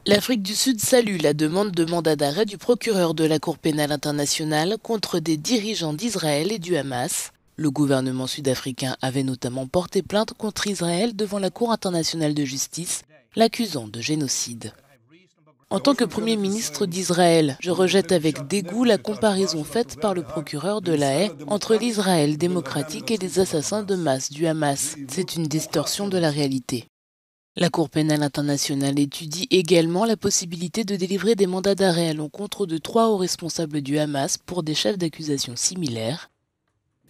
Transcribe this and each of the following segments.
L'Afrique du Sud salue la demande de mandat d'arrêt du procureur de la Cour pénale internationale contre des dirigeants d'Israël et du Hamas. Le gouvernement sud-africain avait notamment porté plainte contre Israël devant la Cour internationale de justice, l'accusant de génocide. En tant que Premier ministre d'Israël, je rejette avec dégoût la comparaison faite par le procureur de La Haye entre l'Israël démocratique et les assassins de masse du Hamas. C'est une distorsion de la réalité. La Cour pénale internationale étudie également la possibilité de délivrer des mandats d'arrêt à l'encontre de 3 hauts responsables du Hamas pour des chefs d'accusation similaires.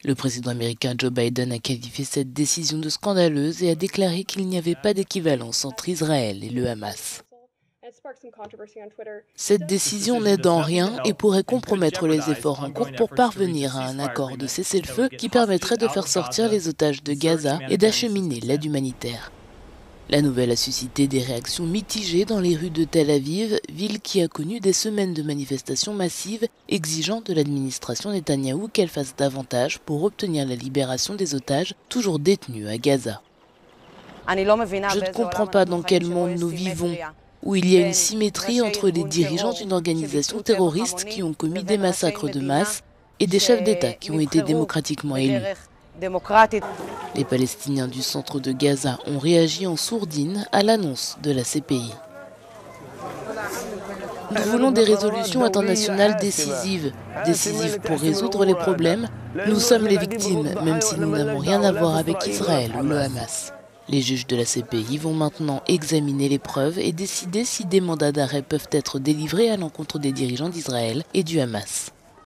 Le président américain Joe Biden a qualifié cette décision de scandaleuse et a déclaré qu'il n'y avait pas d'équivalence entre Israël et le Hamas. Cette décision n'aide en rien et pourrait compromettre les efforts en cours pour parvenir à un accord de cessez-le-feu qui permettrait de faire sortir les otages de Gaza et d'acheminer l'aide humanitaire. La nouvelle a suscité des réactions mitigées dans les rues de Tel Aviv, ville qui a connu des semaines de manifestations massives exigeant de l'administration Netanyahou qu'elle fasse davantage pour obtenir la libération des otages toujours détenus à Gaza. Je ne comprends pas dans quel monde nous vivons, où il y a une symétrie entre les dirigeants d'une organisation terroriste qui ont commis des massacres de masse et des chefs d'État qui ont été démocratiquement élus. Les Palestiniens du centre de Gaza ont réagi en sourdine à l'annonce de la CPI. Nous voulons des résolutions internationales décisives pour résoudre les problèmes. Nous sommes les victimes, même si nous n'avons rien à voir avec Israël ou le Hamas. Les juges de la CPI vont maintenant examiner les preuves et décider si des mandats d'arrêt peuvent être délivrés à l'encontre des dirigeants d'Israël et du Hamas.